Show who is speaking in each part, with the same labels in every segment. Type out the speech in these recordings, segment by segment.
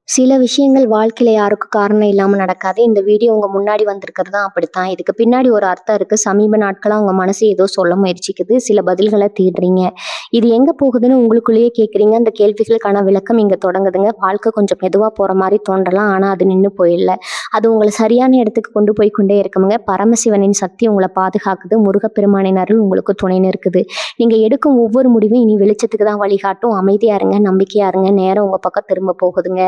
Speaker 1: சில விஷயங்கள் வாழ்க்கையில யாருக்கும் காரணம் இல்லாம நடக்காது. இந்த வீடியோ உங்க முன்னாடி வந்திருக்கிறது தான் அப்படித்தான். இதுக்கு பின்னாடி ஒரு அர்த்தம் இருக்கு. சமீப நாட்களா உங்க மனசு ஏதோ சொல்ல முயற்சிக்குது. சில பதில்கள தேடுறீங்க. இது எங்க போகுதுன்னு உங்களுக்குள்ளேயே கேட்குறீங்க. அந்த கேள்விகளுக்கான விளக்கம் இங்க தொடங்குதுங்க. வாழ்க்கை கொஞ்சம் மெதுவா போற மாரி தோன்றலாம். ஆனா அது நின்னு போயில்ல. அது உங்கள சரியான இடத்துக்கு கொண்டு போய் கொண்டே இருக்குமுங்க. பரமசிவனின் சக்தி உங்கள பாதுகாக்குது. முருகப்பெருமானின் அருள் உங்களுக்கு துணைன்னு இருக்குது. நீங்க எடுக்கும் ஒவ்வொரு முடிவும் இனி வெளிச்சத்துக்கு தான் வழிகாட்டும். அமைதியா இருங்க, நம்பிக்கையா இருங்க. நேரம் உங்க பக்கம் திரும்ப போகுதுங்க.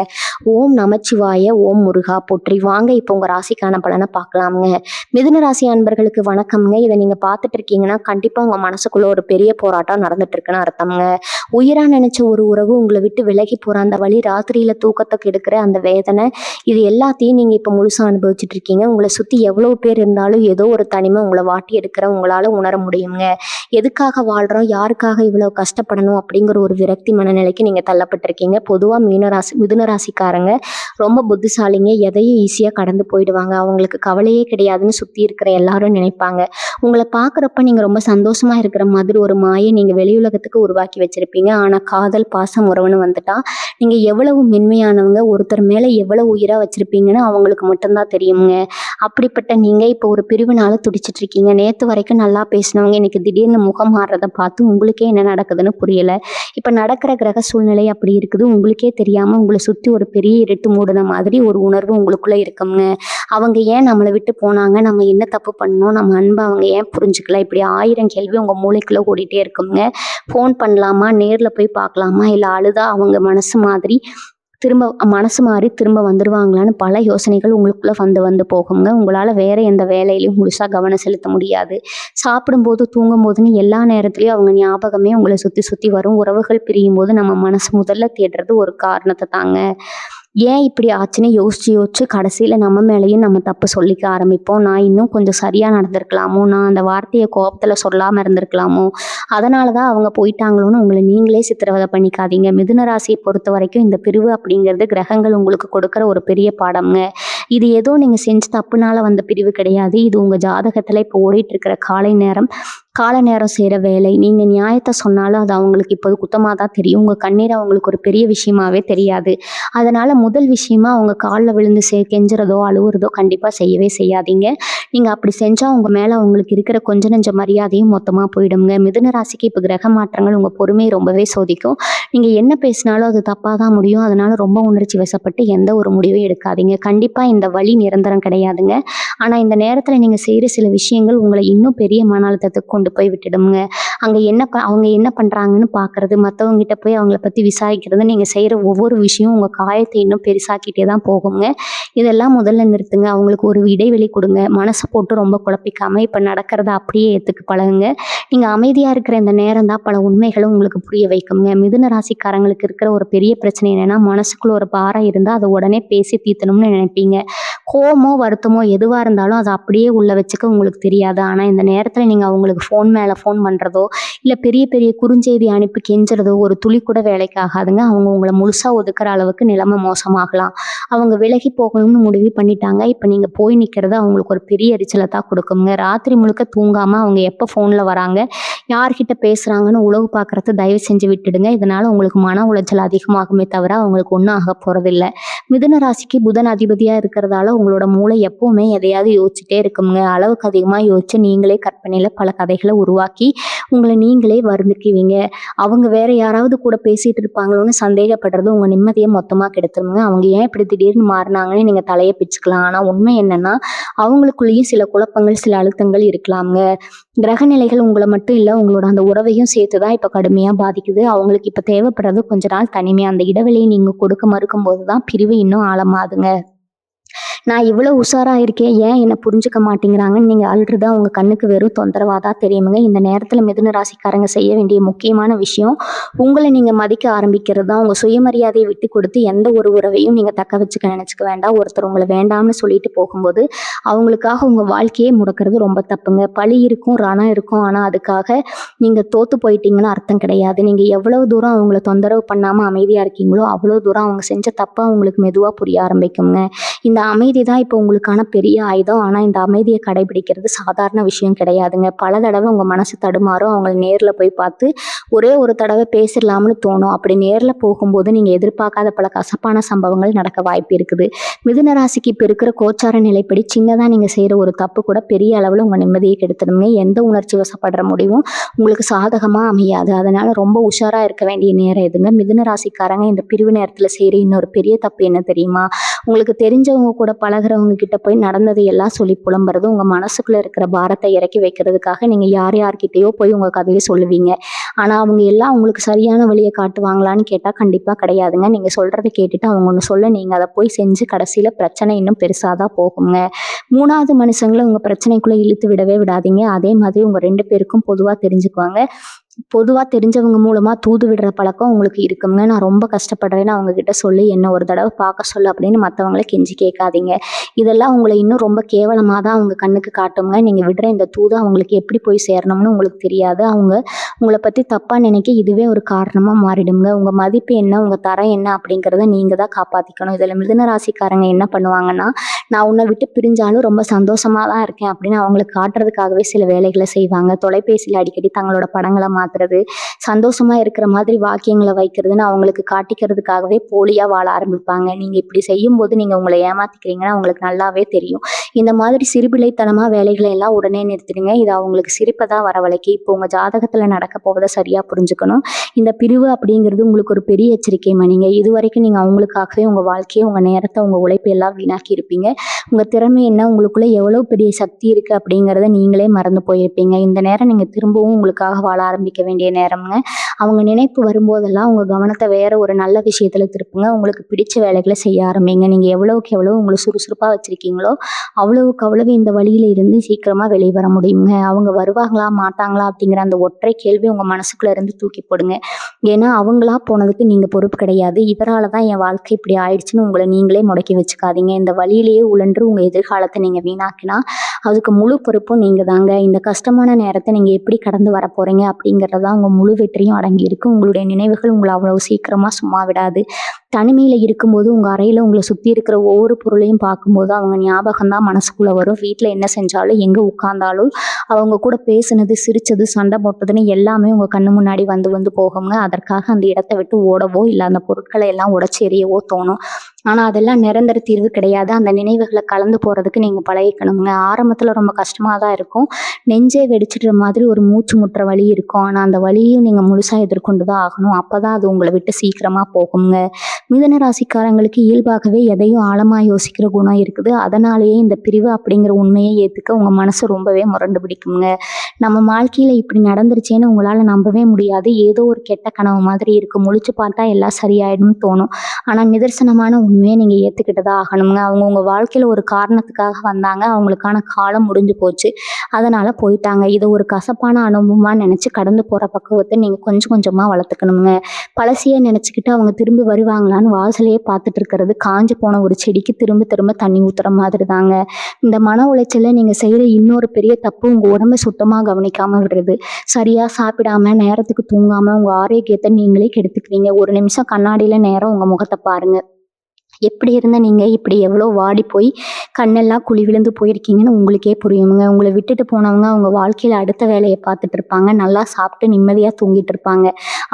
Speaker 1: ஓம் நமச்சிவாய, ஓம் முருகா போற்றி. வாங்க இப்போ உங்க ராசிக்கான பலனை பார்க்கலாமுங்க. மிதுன ராசி அன்பர்களுக்கு வணக்கம்ங்க. இதை நீங்க பார்த்துட்டு இருக்கீங்கன்னா கண்டிப்பா உங்க மனசுக்குள்ள ஒரு பெரிய போராட்டம் நடந்துட்டு இருக்குன்னு அர்த்தம்ங்க. உயிரா நினைச்ச ஒரு உறவு உங்களை விட்டு விலகி போற அந்த வழி, ராத்திரியில தூக்கத்தை கெடுக்கிற அந்த வேதனை, இது எல்லாத்தையும் நீங்க இப்ப முழுசா அனுபவிச்சுட்டு இருக்கீங்க. உங்களை சுத்தி எவ்வளவு பேர் இருந்தாலும் ஏதோ ஒரு தனிமை உங்களை வாட்டி எடுக்கிற உங்களால உணர முடியுங்க. எதுக்காக வாழ்றோம், யாருக்காக இவ்வளவு கஷ்டப்படணும் அப்படிங்கிற ஒரு விரக்தி மனநிலைக்கு நீங்க தள்ளப்பட்டிருக்கீங்க. பொதுவா மிதுன ராசிக்காரங்க ரொம்ப புத்திசாலிங்க. எதையும் ஈஸியா கடந்து போயிடுவாங்க. அவங்களுக்கு கவலையே கிடையாதுன்னு சுத்தி இருக்கிற எல்லாரும் நினைப்பாங்க. உங்களை பார்க்குறப்ப நீங்க ரொம்ப சந்தோஷமா இருக்கிற மாதிரி ஒரு மாயை நீங்க வெளியுலகத்துக்கு உருவாக்கி வச்சிருப்பீங்க. ஆனா காதல், பாசம், உறவுன்னு வந்துட்டா நீங்க எவ்வளவு மென்மையானவங்க, ஒருத்தர் மேல எவ்வளவு உயிரா வச்சிருப்பீங்கன்னு அவங்களுக்கு மட்டும்தான் தெரியுங்க. அப்படிப்பட்ட நீங்க இப்போ ஒரு பிரிவினால துடிச்சிட்டு இருக்கீங்க. நேத்து வரைக்கும் நல்லா பேசினவங்க இன்னைக்கு திடீர்னு முகம் மாறுறத பார்த்து உங்களுக்கே என்ன நடக்குதுன்னு புரியல. இப்ப நடக்கிற கிரக சூழ்நிலை அப்படி இருக்குது. உங்களுக்கே தெரியாம உங்களை சுத்தி ஒரு பெரிய இருட்டு மூடின மாதிரி ஒரு உணர்வு உங்களுக்குள்ள இருக்குங்க. அவங்க ஏன் நம்மளை விட்டு போனாங்க, நம்ம என்ன தப்பு பண்ணோம், நம்ம அன்பை அவங்க ஏன் புரிஞ்சுக்கல, இப்படி 1000 கேள்வி உங்க மூளைக்குள்ள ஓடிட்டே இருக்குங்க. ஃபோன் பண்ணலாமா, நேர்ல போய் பார்க்கலாமா, இல்ல அழுதா அவங்க மனசு மாறி திரும்ப வந்துருவாங்களான்னு பல யோசனைகள் உங்களுக்குள்ள வந்து வந்து போகுங்க. உங்களால வேற எந்த வேலையிலையும் முழுசா கவனம் செலுத்த முடியாது. சாப்பிடும்போது, தூங்கும் போதுன்னு எல்லா நேரத்துலயும் அவங்க ஞாபகமே உங்களை சுத்தி சுத்தி வரும். உறவுகள் பிரியும் போது நம்ம மனசு முதல்ல தேடுறது ஒரு காரணத்தை தாங்க. ஏன் இப்படி ஆச்சுன்னு யோசிச்சு யோசிச்சு கடைசியில நம்ம மேலேயும் நம்ம தப்பு சொல்லிக்க ஆரம்பிப்போம். நான் இன்னும் கொஞ்சம் சரியா நடந்திருக்கலாமோ, நான் அந்த வார்த்தையை கோபத்துல சொல்லாம இருந்திருக்கலாமோ, அதனாலதான் அவங்க போயிட்டாங்களோன்னு உங்களை நீங்களே சித்திரவதை பண்ணிக்காதீங்க. மிதுன ராசியை பொறுத்த வரைக்கும் இந்த பிரிவு அப்படிங்கிறது கிரகங்கள் உங்களுக்கு கொடுக்குற ஒரு பெரிய பாடம்ங்க. இது ஏதோ நீங்க செஞ்ச தப்புனால வந்த பிரிவு கிடையாது. இது உங்க ஜாதகத்துல இப்போ ஓடிட்டு இருக்கிற கால நேரம் செய்கிற வேலை. நீங்கள் நியாயத்தை சொன்னாலும் அது அவங்களுக்கு இப்போது குத்தமாக தான் தெரியும். உங்கள் கண்ணீர் அவங்களுக்கு ஒரு பெரிய விஷயமாவே தெரியாது. அதனால் முதல் விஷயமா அவங்க காலில் விழுந்து கெஞ்சுறதோ அழுவுறதோ கண்டிப்பாக செய்யவே செய்யாதீங்க. நீங்கள் அப்படி செஞ்சால் உங்கள் மேலே அவங்களுக்கு இருக்கிற கொஞ்ச நெஞ்ச மரியாதையும் மொத்தமாக போயிடுங்க. மிதுன ராசிக்கு இப்போ கிரக மாற்றங்கள் உங்கள் பொறுமையை ரொம்பவே சோதிக்கும். நீங்கள் என்ன பேசினாலும் அது தப்பாக தான் முடியும். அதனால் ரொம்ப உணர்ச்சி வசப்பட்டு எந்த ஒரு முடிவும் எடுக்காதீங்க. கண்டிப்பாக இந்த வழி நிரந்தரம் கிடையாதுங்க. ஆனால் இந்த நேரத்தில் நீங்கள் செய்கிற சில விஷயங்கள் உங்களை இன்னும் பெரிய மன அழுத்தத்துக்கு கொண்டு போய் விட்டுடுங்க. அவங்க என்ன பண்றாங்கன்னு பார்க்கறது, மற்றவங்ககிட்ட போய் அவங்கள பத்தி விசாரிக்கிறது, நீங்க செய்யற ஒவ்வொரு விஷயம் உங்க காயத்தை இன்னும் பெருசாக்கிட்டே தான் போகுங்க. இதெல்லாம் முதல்ல நிறுத்துங்க. அவங்களுக்கு ஒரு இடைவெளி கொடுங்க. மனசை போட்டு ரொம்ப குழப்பிக்காம இப்ப நடக்கிறத அப்படியே ஏத்துக்கு பழகுங்க. நீங்க அமைதியா இருக்கிற இந்த நேரம் தான் பல உண்மைகளும் உங்களுக்கு புரிய வைக்குங்க. மிதுன ராசிக்காரங்களுக்கு இருக்கிற ஒரு பெரிய பிரச்சனை என்னன்னா, மனசுக்குள்ள ஒரு பாரம் இருந்தா அதை உடனே பேசி தீர்த்தணும்னு நினைப்பீங்க. கோவமோ வருத்தமோ எதுவா இருந்தாலும் அதை அப்படியே உள்ள வச்சுக்க உங்களுக்கு தெரியாது. ஆனா இந்த நேரத்துல நீங்க அவங்களுக்கு ஃபோன் மேல ஃபோன் பண்றதோ, இல்ல பெரிய பெரிய குறுஞ்செய்தி அனுப்பி கெஞ்சுறதோ ஒரு துளி கூட வேலைக்கு ஆகாதுங்க. அவங்க உங்களை முழுசா ஒதுக்குற அளவுக்கு நிலைமை மோசமாகலாம். அவங்க விலகி போகணும்னு முடிவு பண்ணிட்டாங்க. இப்ப நீங்க போய் நிக்கிறது அவங்களுக்கு ஒரு பெரிய எரிச்சலை தான் கொடுக்குங்க. ராத்திரி முழுக்க தூங்காம அவங்க எப்ப ஃபோன்ல வராங்க, யார்கிட்ட பேசுறாங்கன்னு உளவு பார்க்கறத தயவு செஞ்சு விட்டுடுங்க. இதனால உங்களுக்கு மன உளைச்சல் அதிகமாகுமே தவிர அவங்களுக்கு ஒன்றும் ஆக போறதில்லை. மிதுன ராசிக்கு புதன் அதிபதியா இருக்கிறதால உங்களோட மூளை எப்பவுமே எதையாவது யோசிச்சுட்டே இருக்குங்க. அளவுக்கு அதிகமாக யோசிச்சு நீங்களே கற்பனையில பல கதைகளை உருவாக்கி உங்களை நீங்களே வருந்துக்குவீங்க. அவங்க வேற யாராவது கூட பேசிட்டு இருப்பாங்களோன்னு சந்தேகப்படுறது உங்க நிம்மதியை மொத்தமா கெடுத்துருங்க. அவங்க ஏன் இப்படி திடீர்னு மாறினாங்கன்னு நீங்க தலையை பிச்சுக்கலாம். ஆனா உண்மை என்னன்னா, அவங்களுக்குள்ளேயும் சில குழப்பங்கள், சில அழுத்தங்கள் இருக்கலாம்ங்க. கிரக நிலைகள் உங்களை மட்டும் இல்ல, உங்களோட அந்த உறவையும் சேர்த்துதான் இப்ப கடுமையா பாதிக்குது. அவங்களுக்கு இப்ப தேவைப்படுறது கொஞ்ச நாள் தனிமை. அந்த இடைவெளியை நீங்க கொடுக்க மறுக்கும் போதுதான் பிரிவு இன்னும் ஆழமாதுங்க. நான் இவ்வளவு உஷாரா இருக்கேன், ஏன் என்னை புரிஞ்சுக்க மாட்டேங்கிறாங்கன்னு நீங்க அழுறது அவங்க கண்ணுக்கு வெறும் தொந்தரவாதான் தெரியுமுங்க. இந்த நேரத்துல மிதுன ராசிக்காரங்க செய்ய வேண்டிய முக்கியமான விஷயம், உங்களை நீங்க மதிக்க ஆரம்பிக்கிறது தான். உங்க சுயமரியாதையை விட்டு கொடுத்து எந்த ஒரு உறவையும் நீங்க தக்க வச்சுக்க நினைச்சுக்க வேண்டாம். ஒருத்தர் உங்களை வேண்டாம்னு சொல்லிட்டு போகும்போது அவங்களுக்காக உங்க வாழ்க்கையே முடக்கிறது ரொம்ப தப்புங்க. பழி இருக்கும், ரணம் இருக்கும். ஆனா அதுக்காக நீங்க தோத்து போயிட்டீங்கன்னு அர்த்தம் கிடையாது. நீங்க எவ்வளவு தூரம் அவங்கள தொந்தரவு பண்ணாம அமைதியா இருக்கீங்களோ அவ்வளவு தூரம் அவங்க செஞ்ச தப்பா உங்களுக்கு மெதுவா புரிய ஆரம்பிக்குங்க. இந்த அமைதி தான் இப்போ உங்களுக்கான பெரிய ஆயுதம். ஆனா இந்த அமைதிய கடைபிடிக்கிறது சாதாரண விஷயம் கிடையாதுங்க. பல தடவ உங்க மனசு தடுமாறும். அவங்கள நேர்ல போய் பார்த்து ஒரே ஒரு தடவ பேசிடலாம்னு தோணும். அப்படி நேர்ல போகும்போது நீங்க எதிர்பார்க்காத பல கசப்பான சம்பவங்கள் நடக்க வாய்ப்பு இருக்குது. மிதுன ராசிக்கு இப்ப இருக்கிற கோச்சார நிலைப்படி சின்னதா நீங்க செய்ற ஒரு தப்பு கூட பெரிய அளவுல உங்க நிம்மதிய கெடுத்துடுங்க. எந்த உணர்ச்சி வசப்படுற முடிவும் உங்களுக்கு சாதகமா அமையாது. அதனால ரொம்ப உஷாரா இருக்க வேண்டிய நேரம் இதுங்க. மிதுன ராசிக்காரங்க இந்த பிரிவு நேரத்துல செய்ற இன்னொரு பெரிய தப்பு என்ன தெரியுமா? உங்களுக்கு தெரிஞ்சவங்க கூட பழகுறவங்க கிட்ட போய் நடந்ததை எல்லாம் சொல்லி புலம்புறது, உங்க மனசுக்குள்ள இருக்கிற பாரத்தை இறக்கி வைக்கிறதுக்காக நீங்க யார்கிட்டயோ போய் உங்க கதைய சொல்லுவீங்க. ஆனா அவங்க எல்லாம் உங்களுக்கு சரியான வழிய காட்டுவாங்களான்னு கேட்டா கண்டிப்பா கிடையாதுங்க. நீங்க சொல்றத கேட்டுட்டு அவங்க ஒண்ணு சொல்ல நீங்க அத போய் செஞ்சு கடைசியில பிரச்சனை இன்னும் பெருசா தான் போகுங்க. 3வது மனுஷங்கள உங்க பிரச்சனைக்குள்ள இழுத்து விடவே விடாதீங்க. அதே மாதிரி உங்க 2 பேருக்கும் பொதுவா தெரிஞ்சுக்குவாங்க. பொதுவா தெரிஞ்சவங்க மூலமா தூது விடுற பழக்கம் உங்களுக்கு இருக்குங்க. நான் ரொம்ப கஷ்டப்படுறேன்னு அவங்க கிட்ட சொல்லி என்ன ஒரு தடவ பார்க்க சொல்லு அப்படின்னு மத்தவங்கள கெஞ்சி கேட்காதீங்க. இதெல்லாம் உங்கள இன்னும் ரொம்ப கேவலமா தான் அவங்க கண்ணுக்கு காட்டுங்க. நீங்க விடுற இந்த தூது அவங்களுக்கு எப்படி போய் சேரணும்னு உங்களுக்கு தெரியாது. அவங்க உங்கள பத்தி தப்பா நினைக்க இதுவே ஒரு காரணமா மாறிடுங்க. உங்க மதிப்பு என்ன, உங்க தரம் என்ன அப்படிங்கிறத நீங்க தான் காப்பாத்திக்கணும். இதுல மிதுன ராசிக்காரங்க என்ன பண்ணுவாங்கன்னா, நான் உன்னை விட்டு பிரிஞ்சாலும் ரொம்ப சந்தோஷமா தான் இருக்கேன் அப்படின்னு அவங்களுக்கு காட்டுறதுக்காகவே சில வேலைகளை செய்வாங்க. தொலைபேசியில அடிக்கடி தங்களோட படங்கள மாத்துறது, சந்தோஷமா இருக்கிற மாதிரி வாக்கியங்களை வைக்கிறதுன்னு அவங்களுக்கு காட்டிக்கிறதுக்காகவே போலியா வாழ ஆரம்பிப்பாங்க. நீங்க இப்படி செய்யும்போது நீங்க உங்களை ஏமாத்திக்கிறீங்கன்னா அவங்களுக்கு நல்லாவே தெரியும். இந்த மாதிரி சிறுபிள்ளைத்தனமா வேலைகளை எல்லாம் உடனே நிறுத்திடுங்க. இது அவங்களுக்கு சிரிப்பை தான் வரவழைக்கு. இப்போ உங்க ஜாதகத்துல நடக்க போவதை சரியா புரிஞ்சுக்கணும். இந்த பிரிவு அப்படிங்கிறது உங்களுக்கு ஒரு பெரிய எச்சரிக்கை மணிங்க. இது வரைக்கும் நீங்க அவங்களுக்காகவே உங்க வாழ்க்கையை, உங்க நேரத்தை, உங்க உழைப்பு எல்லாம் வீணாக்கி இருப்பீங்க. உங்க திறமை என்ன, உங்களுக்குள்ள எவ்வளவு பெரிய சக்தி இருக்கு அப்படிங்கிறத நீங்களே மறந்து போயிருப்பீங்க. இந்த நேரம் நீங்க திரும்பவும் உங்களுக்காக வாழ ஆரம்பிக்க வேண்டிய நேரம்ங்க. அவங்க நினைப்பு வரும்போதெல்லாம் உங்க கவனத்தை வேற ஒரு நல்ல விஷயத்துல திருப்புங்க. உங்களுக்கு பிடிச்ச வேலைகளை செய்ய ஆரம்பிங்க. நீங்க எவ்வளவுக்கு எவ்வளவு உங்களை சுறுசுறுப்பா வச்சிருக்கீங்களோ அவ்வளவுக்கு அவ்வளவு இந்த வழியில இருந்து சீக்கிரமா வெளியே வர முடியுங்க. அவங்க வருவாங்களா மாட்டாங்களா அப்படிங்கிற அந்த ஒற்றை கேள்வி உங்க மனசுக்குள்ள இருந்து தூக்கி போடுங்க. ஏன்னா அவங்களா போனதுக்கு நீங்க பொறுப்பு கிடையாது. இவரால தான் என் வாழ்க்கை இப்படி ஆயிடுச்சுன்னு உங்களை நீங்களே முடக்கி வச்சுக்காதீங்க. இந்த வழியிலேயே உழன்று உங்க எதிர்காலத்தை நீங்க வீணாக்கினா அதுக்கு முழு பொறுப்பும் நீங்க தாங்க. இந்த கஷ்டமான நேரத்தை நீங்க எப்படி கடந்து வர போறீங்க அப்படிங்கறதான் உங்க முழு வெற்றியும் அடங்கி இருக்கு. உங்களுடைய நினைவுகள் உங்களை அவ்வளவு சீக்கிரமா சும்மா விடாது. தனிமையில இருக்கும்போது உங்க அறையில உங்களை சுத்தி இருக்கிற ஒவ்வொரு பொருளையும் பார்க்கும்போது அவங்க ஞாபகம் தான் மனசுக்குள்ள வரும். வீட்டுல என்ன செஞ்சாலும், எங்க உட்கார்ந்தாலும், அவங்க கூட பேசுனது, சிரிச்சது, சண்டை போட்டதுன்னு எல்லாமே உங்க கண்ணு முன்னாடி வந்து வந்து போகுங்க. அதற்காக அந்த இடத்தை விட்டு ஓடவோ இல்லை அந்த பொருட்களை எல்லாம் உடைச்சு எறியவோ தோணும். ஆனா அதெல்லாம் நிரந்தர தீர்வு கிடையாது. அந்த நினைவுகளை கலந்து போறதுக்கு நீங்க பழகிக்கணுங்க. ஆரம்பத்துல ரொம்ப கஷ்டமா தான் இருக்கும். நெஞ்சே வெடிச்சிடுற மாதிரி ஒரு மூச்சு முட்டுற வலி இருக்கும். ஆனா அந்த வலியையும் நீங்க முழுசா எதிர்கொண்டு தான் ஆகணும். அப்பதான் அது உங்களை விட்டு சீக்கிரமா போகுங்க. மிதுன ராசிக்காரங்களுக்கு இயல்பாகவே எதையும் ஆழமா யோசிக்கிற குணம் இருக்குது. அதனாலேயே இந்த பிரிவு அப்படிங்கிற உண்மையை ஏத்துக்க உங்க மனசு ரொம்பவே முரண்டு பிடிக்குங்க. நம்ம வாழ்க்கையில இப்படி நடந்துருச்சேன்னு உங்களால நம்பவே முடியாது. ஏதோ ஒரு கெட்ட கனவு மாதிரி இருக்கு. முழிச்சு பார்த்தா எல்லாம் சரியாயிடும்னு தோணும். ஆனா நிதர்சனமான உண்மையை நீங்க ஏத்துக்கிட்டுதான் ஆகணுங்க. அவங்க உங்க வாழ்க்கையில ஒரு காரணத்துக்காக வந்தாங்க. அவங்களுக்கான காலம் முடிஞ்சு போச்சு. அதனால போயிட்டாங்க. இதை ஒரு கசப்பான அனுபவமா நினைச்சு கடந்து போற பக்குவத்தை நீங்க கொஞ்சம் கொஞ்சமா வளர்த்துக்கணுங்க. பழசையே நினைச்சுக்கிட்டு அவங்க திரும்பி வருவாங்களான்னு வாசலையே பார்த்துட்டு இருக்கிறது காஞ்சு போன ஒரு செடிக்கு திரும்ப திரும்ப தண்ணி ஊத்துற மாதிரி தாங்க. இந்த மன உளைச்சல நீங்க செய்யற இன்னொரு பெரிய தப்பு உங்க உடம்ப சுத்தமா கவனிக்காம விடுறது. சரியா சாப்பிடாம, நேரத்துக்கு தூங்காம உங்க ஆரோக்கியத்தை நீங்களே கெடுத்துக்குவீங்க. ஒரு நிமிஷம் கண்ணாடியில நேரம் உங்க முகத்தை பாருங்க. எப்படி இருந்த நீங்க இப்படி எவ்வளோ வாடி போய் கண்ணெல்லாம் குழி விழுந்து போயிருக்கீங்கன்னு உங்களுக்கே புரியுங்க. உங்களை விட்டுட்டு போனவங்க அவங்க வாழ்க்கையில அடுத்த வேலையை பார்த்துட்டு இருப்பாங்க. நல்லா சாப்பிட்டு நிம்மதியா தூங்கிட்டு இருப்பாங்க.